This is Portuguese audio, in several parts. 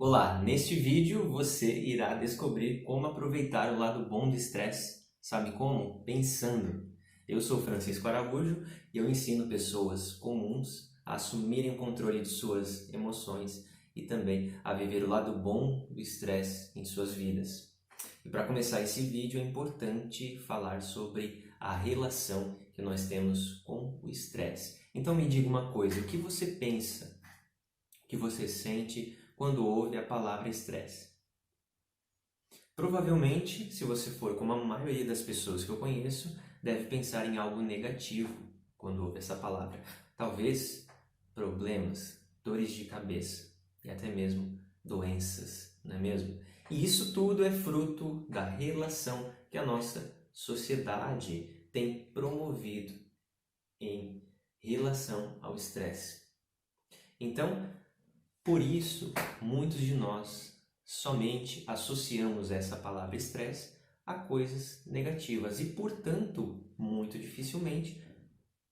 Olá, neste vídeo você irá descobrir como aproveitar o lado bom do estresse. Sabe como? Pensando. Eu sou Francisco Araújo e eu ensino pessoas comuns a assumirem o controle de suas emoções e também a viver o lado bom do estresse em suas vidas. E para começar esse vídeo é importante falar sobre a relação que nós temos com o estresse. Então me diga uma coisa, o que você pensa? O que você sente quando ouve a palavra estresse? Provavelmente, se você for como a maioria das pessoas que eu conheço, deve pensar em algo negativo quando ouve essa palavra. Talvez problemas, dores de cabeça e até mesmo doenças, não é mesmo? E isso tudo é fruto da relação que a nossa sociedade tem promovido em relação ao estresse. Então, por isso, muitos de nós somente associamos essa palavra estresse a coisas negativas e, portanto, muito dificilmente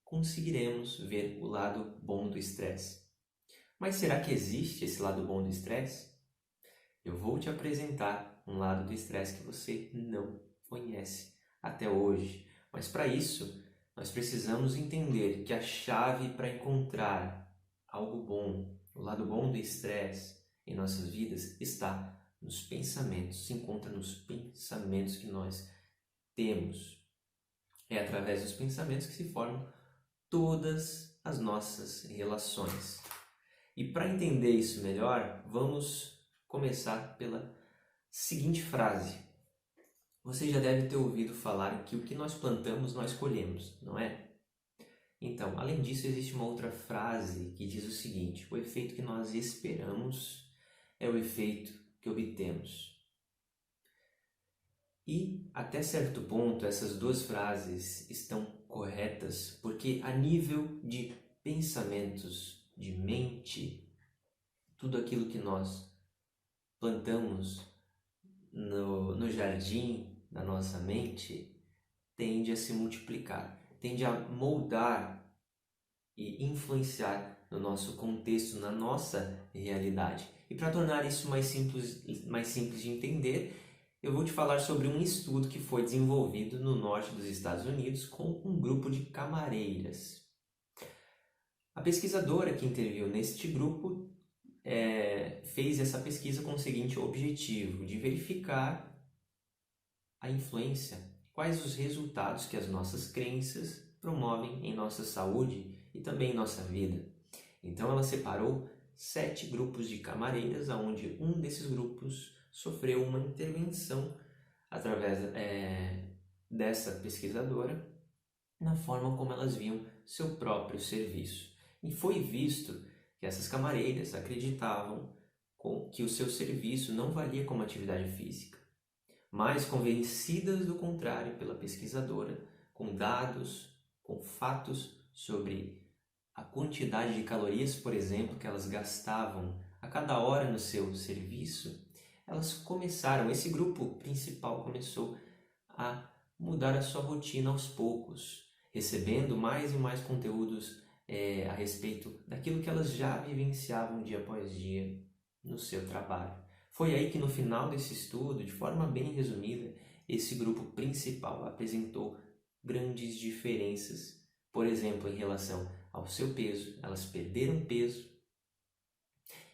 conseguiremos ver o lado bom do estresse. Mas será que existe esse lado bom do estresse? Eu vou te apresentar um lado do estresse que você não conhece até hoje. Mas para isso, nós precisamos entender que a chave para encontrar algo bom, o lado bom do estresse em nossas vidas está nos pensamentos, se encontra nos pensamentos que nós temos. É através dos pensamentos que se formam todas as nossas relações. E para entender isso melhor, vamos começar pela seguinte frase. Você já deve ter ouvido falar que o que nós plantamos, nós colhemos, não é? Então, além disso, existe uma outra frase que diz o seguinte: o efeito que nós esperamos é o efeito que obtemos. E, até certo ponto, essas duas frases estão corretas, porque a nível de pensamentos, de mente, tudo aquilo que nós plantamos no jardim da nossa mente tende a se multiplicar, tende a moldar e influenciar no nosso contexto, na nossa realidade. E para tornar isso mais simples de entender, eu vou te falar sobre um estudo que foi desenvolvido no norte dos Estados Unidos com um grupo de camareiras. A pesquisadora que interviu neste grupo fez essa pesquisa com o seguinte objetivo, de verificar a influência, quais os resultados que as nossas crenças promovem em nossa saúde e também em nossa vida. Então ela separou 7 grupos de camareiras, onde um desses grupos sofreu uma intervenção através dessa pesquisadora na forma como elas viam seu próprio serviço. E foi visto que essas camareiras acreditavam que o seu serviço não valia como atividade física, mas convencidas do contrário pela pesquisadora, com dados, com fatos sobre a quantidade de calorias, por exemplo, que elas gastavam a cada hora no seu serviço, esse grupo principal começou a mudar a sua rotina aos poucos, recebendo mais e mais conteúdos a respeito daquilo que elas já vivenciavam dia após dia no seu trabalho. Foi aí que no final desse estudo, de forma bem resumida, esse grupo principal apresentou grandes diferenças, por exemplo, em relação ao seu peso, elas perderam peso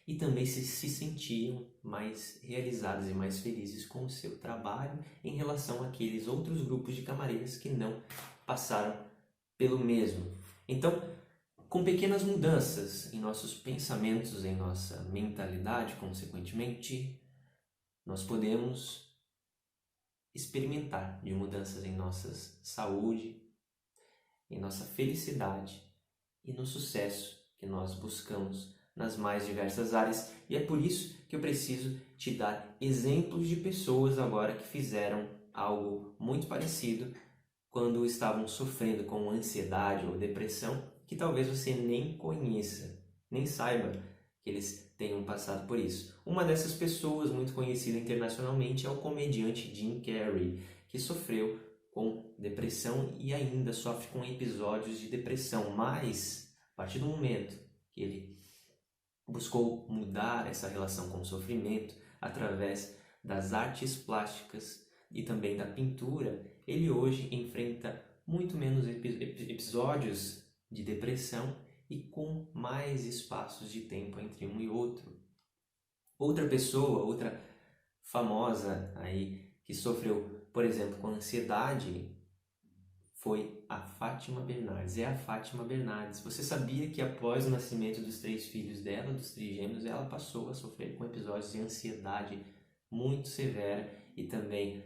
e também se sentiam mais realizadas e mais felizes com o seu trabalho em relação àqueles outros grupos de camareiras que não passaram pelo mesmo. Então, com pequenas mudanças em nossos pensamentos, em nossa mentalidade, consequentemente, nós podemos experimentar de mudanças em nossa saúde, em nossa felicidade e no sucesso que nós buscamos nas mais diversas áreas. E é por isso que eu preciso te dar exemplos de pessoas agora que fizeram algo muito parecido quando estavam sofrendo com ansiedade ou depressão, que talvez você nem conheça, nem saiba que eles tenham passado por isso. Uma dessas pessoas, muito conhecida internacionalmente, é o comediante Jim Carrey, que sofreu com depressão e ainda sofre com episódios de depressão, mas a partir do momento que ele buscou mudar essa relação com o sofrimento através das artes plásticas e também da pintura, ele hoje enfrenta muito menos episódios de depressão e com mais espaços de tempo entre um e outro. Outra pessoa, outra famosa aí que sofreu, por exemplo, com ansiedade foi a Fátima Bernardes. É a Fátima Bernardes. Você sabia que após o nascimento dos 3 filhos dela, dos trigêmeos, ela passou a sofrer com episódios de ansiedade muito severa e também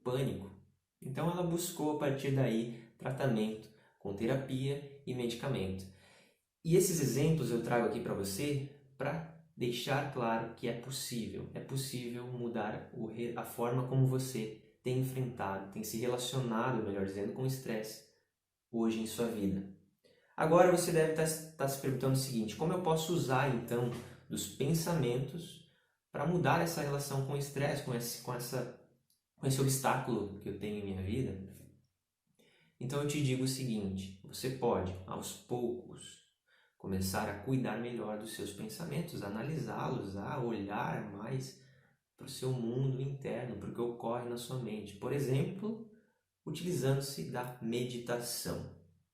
pânico? Então ela buscou a partir daí tratamento com terapia e medicamento. E esses exemplos eu trago aqui para você para deixar claro que é possível mudar a forma como você tem enfrentado, tem se relacionado, melhor dizendo, com o estresse hoje em sua vida. Agora você deve estar se perguntando o seguinte: como eu posso usar então dos pensamentos para mudar essa relação com o estresse, com esse obstáculo que eu tenho em minha vida? Então eu te digo o seguinte: você pode, aos poucos, começar a cuidar melhor dos seus pensamentos, a analisá-los, a olhar mais para o seu mundo interno, para o que ocorre na sua mente. Por exemplo, utilizando-se da meditação,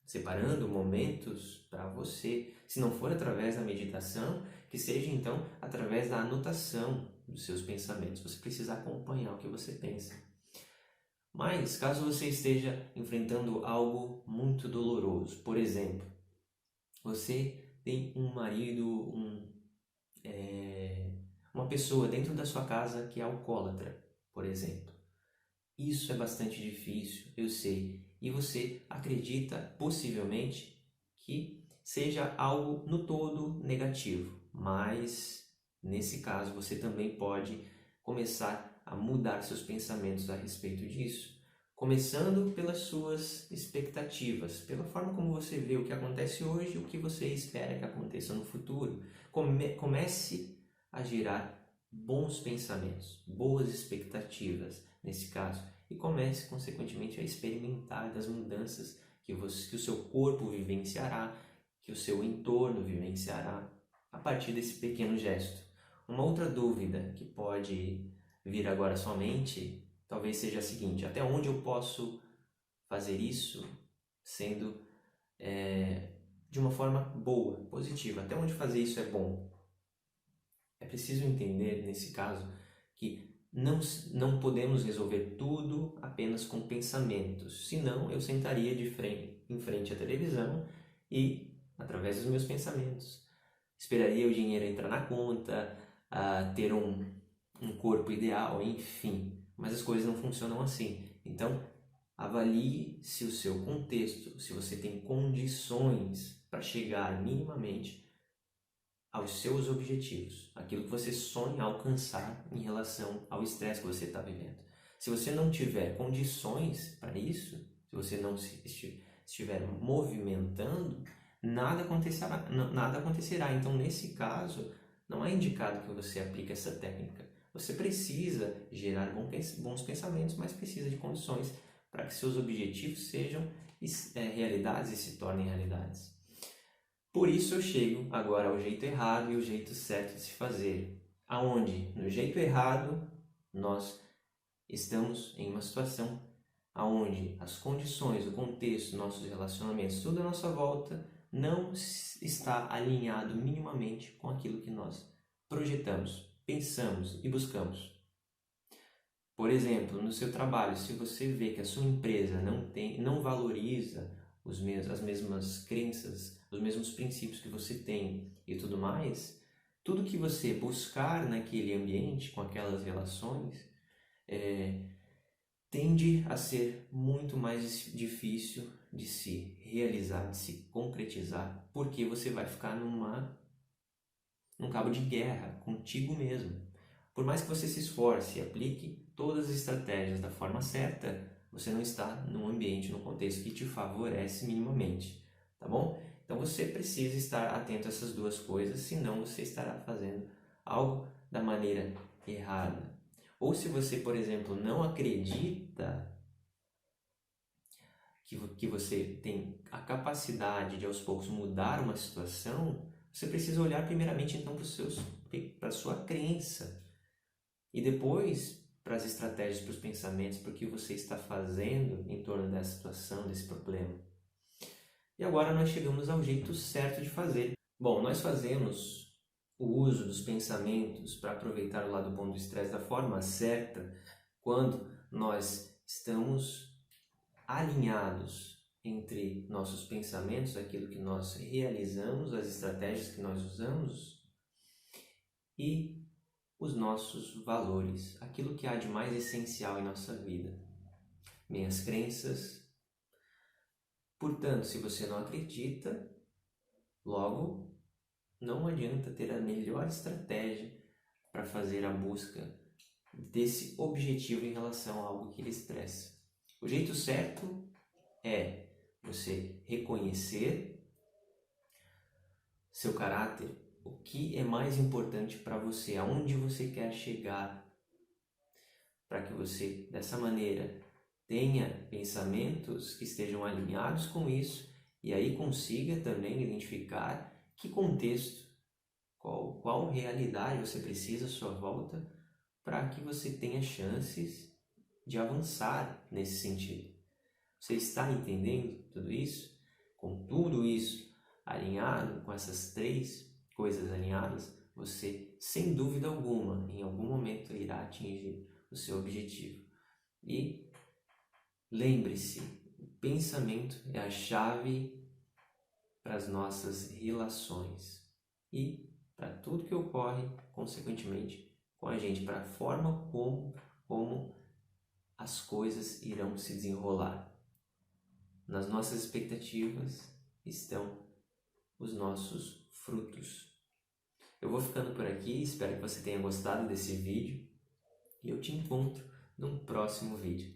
separando momentos para você. Se não for através da meditação, que seja então através da anotação dos seus pensamentos. Você precisa acompanhar o que você pensa. Mas, caso você esteja enfrentando algo muito doloroso, por exemplo, você tem um marido, uma pessoa dentro da sua casa que é alcoólatra, por exemplo. Isso é bastante difícil, eu sei. E você acredita, possivelmente, que seja algo no todo negativo. Mas, nesse caso, você também pode começar a mudar seus pensamentos a respeito disso. Começando pelas suas expectativas, pela forma como você vê o que acontece hoje e o que você espera que aconteça no futuro. Comece a gerar bons pensamentos, boas expectativas nesse caso, e comece consequentemente a experimentar das mudanças que o seu corpo vivenciará, que o seu entorno vivenciará a partir desse pequeno gesto. Uma outra dúvida que pode vir agora à sua mente talvez seja a seguinte: até onde eu posso fazer isso sendo de uma forma boa, positiva? Até onde fazer isso é bom? É preciso entender, nesse caso, que não podemos resolver tudo apenas com pensamentos. Senão, eu sentaria em frente à televisão e, através dos meus pensamentos, esperaria o dinheiro entrar na conta, ter um corpo ideal, enfim. Mas as coisas não funcionam assim. Então, avalie se o seu contexto, se você tem condições para chegar minimamente aos seus objetivos, aquilo que você sonha alcançar em relação ao estresse que você está vivendo. Se você não tiver condições para isso, se você não estiver movimentando, nada acontecerá. Então, nesse caso, não é indicado que você aplique essa técnica. Você precisa gerar bons pensamentos, mas precisa de condições para que seus objetivos sejam realidades e se tornem realidades. Por isso eu chego agora ao jeito errado e o jeito certo de se fazer. Aonde, no jeito errado, nós estamos em uma situação aonde as condições, o contexto, nossos relacionamentos, tudo à nossa volta não está alinhado minimamente com aquilo que nós projetamos, pensamos e buscamos. Por exemplo, no seu trabalho, se você vê que a sua empresa não valoriza as mesmas crenças, os mesmos princípios que você tem e tudo mais, tudo que você buscar naquele ambiente, com aquelas relações, tende a ser muito mais difícil de se realizar, de se concretizar, porque você vai ficar num cabo de guerra contigo mesmo. Por mais que você se esforce e aplique todas as estratégias da forma certa, você não está num ambiente, num contexto que te favorece minimamente, tá bom? Então você precisa estar atento a essas duas coisas, senão você estará fazendo algo da maneira errada. Ou se você, por exemplo, não acredita que você tem a capacidade de aos poucos mudar uma situação, Você precisa olhar primeiramente então para a sua crença e depois para as estratégias, para os pensamentos, para o que você está fazendo em torno dessa situação, desse problema. E agora nós chegamos ao jeito certo de fazer. Bom, nós fazemos o uso dos pensamentos para aproveitar o lado bom do estresse da forma certa quando nós estamos alinhados entre nossos pensamentos, aquilo que nós realizamos, as estratégias que nós usamos e os nossos valores, aquilo que há de mais essencial em nossa vida, minhas crenças. Portanto, se você não acredita, logo não adianta ter a melhor estratégia para fazer a busca desse objetivo em relação a algo que lhe estressa. O jeito certo é você reconhecer seu caráter, o que é mais importante para você, aonde você quer chegar, para que você, dessa maneira, tenha pensamentos que estejam alinhados com isso e aí consiga também identificar que contexto, qual realidade você precisa à sua volta para que você tenha chances de avançar nesse sentido. Você está entendendo tudo isso? Com tudo isso alinhado, com essas 3 coisas alinhadas, você, sem dúvida alguma, em algum momento irá atingir o seu objetivo. E lembre-se, o pensamento é a chave para as nossas relações e para tudo que ocorre, consequentemente, com a gente, para a forma como as coisas irão se desenrolar. Nas nossas expectativas estão os nossos frutos. Eu vou ficando por aqui, espero que você tenha gostado desse vídeo e eu te encontro num próximo vídeo.